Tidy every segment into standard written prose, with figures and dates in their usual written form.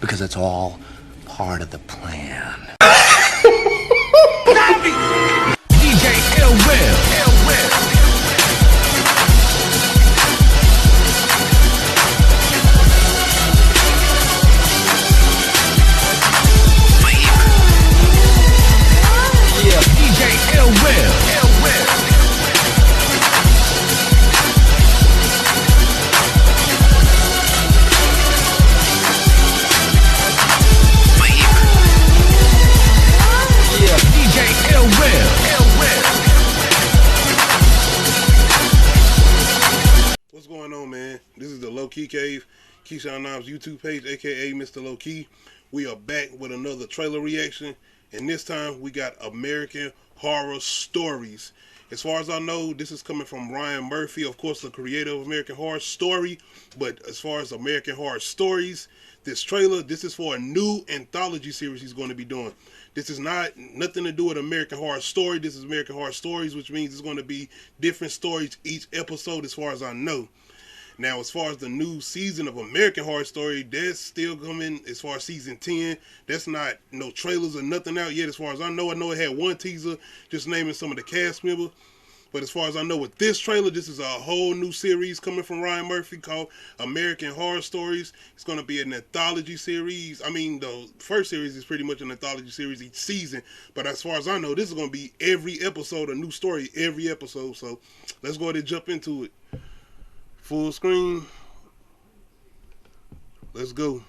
because it's all part of the plan. DJ Ill Will. DJ Ill Will. DJ Ill Will. What's going on, man? This is the Low Key Cave, Keyshawn Knobs YouTube page, aka Mr. Low Key. We are back with another trailer reaction, and this time we got American Horror Stories. As far as I know, this is coming from Ryan Murphy, of course, the creator of American Horror Story. But as far as American Horror Stories, this trailer, this is for a new anthology series he's going to be doing. This is nothing to do with American Horror Story. This is American Horror Stories, which means it's going to be different stories each episode, as far as I know. Now, as far as the new season of American Horror Story, that's still coming as far as season 10. That's not no trailers or nothing out yet, as far as I know. I know it had one teaser just naming some of the cast members. But as far as I know with this trailer, this is a whole new series coming from Ryan Murphy called American Horror Stories. It's going to be an anthology series. I mean, the first series is pretty much an anthology series each season. But as far as I know, this is going to be every episode, a new story every episode. So let's go ahead and jump into it. Full screen. Let's go.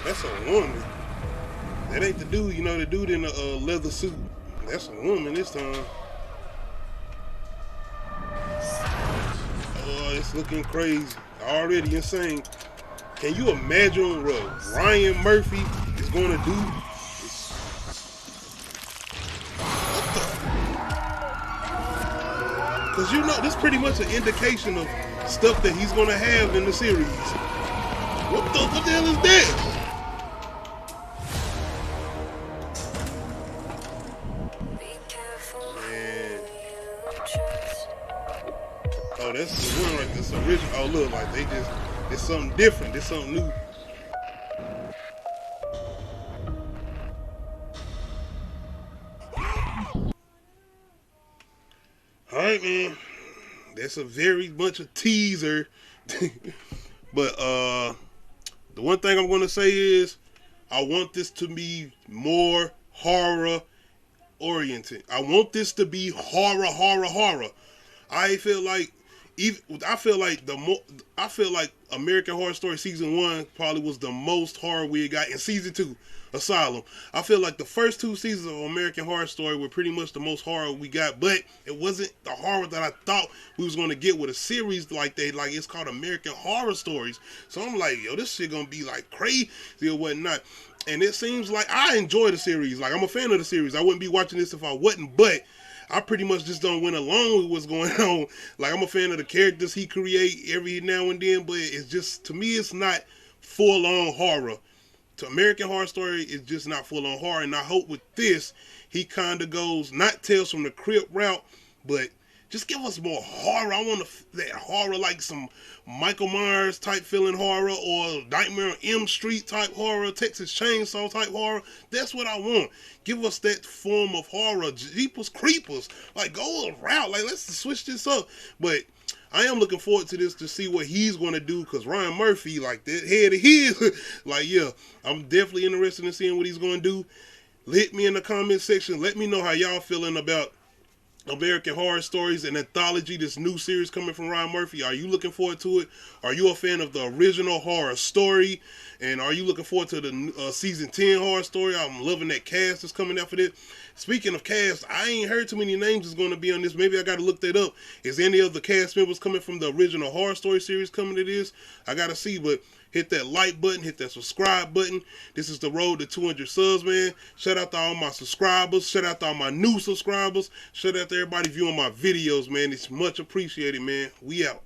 That's a woman. That ain't the dude, you know, the dude in the leather suit. That's a woman this time. Oh, it's looking crazy. Already insane. Can you imagine what Ryan Murphy is going to do? Because you know, this is pretty much an indication of stuff that he's going to have in the series. What the hell is that? Oh, that's the one right there. It's original. Oh, look, like they just, it's something different. It's something new. All right, man. That's a very much a teaser. But the one thing I'm going to say is I want this to be more horror oriented. I want this to be horror. I feel like American Horror Story season 1 probably was the most horror we got, in season 2, Asylum. I feel like the first 2 seasons of American Horror Story were pretty much the most horror we got, but it wasn't the horror that I thought we was going to get with a series like that. Like, it's called American Horror Stories. So I'm like, yo, this shit gonna be like crazy or whatnot. And it seems like I enjoy the series. Like, I'm a fan of the series. I wouldn't be watching this if I wasn't, but I pretty much just don't went along with what's going on. Like, I'm a fan of the characters he create every now and then, but it's just, to me, it's not full-on horror. To American Horror Story, it's just not full-on horror, and I hope with this, he kind of goes, not Tales from the Crypt route, but just give us more horror. I want that horror, like some Michael Myers type feeling horror, or Nightmare on Elm Street type horror, Texas Chainsaw type horror. That's what I want. Give us that form of horror. Jeepers Creepers. Like, go around. Like, let's switch this up. But I am looking forward to this to see what he's going to do, because Ryan Murphy, like, that head of his, like, yeah, I'm definitely interested in seeing what he's going to do. Hit me in the comment section. Let me know how y'all feeling about American Horror Stories, an anthology, this new series coming from Ryan Murphy. Are you looking forward to it? Are you a fan of the original Horror Story? And are you looking forward to the season 10 Horror Story? I'm loving that cast that's coming out for this. Speaking of cast, I ain't heard too many names that's going to be on this. Maybe I got to look that up. Is any of the cast members coming from the original Horror Story series coming to this? I got to see, but hit that like button, hit that subscribe button. This is the road to 200 subs, man. Shout out to all my subscribers. Shout out to all my new subscribers. Shout out to everybody viewing my videos, man. It's much appreciated, man. We out.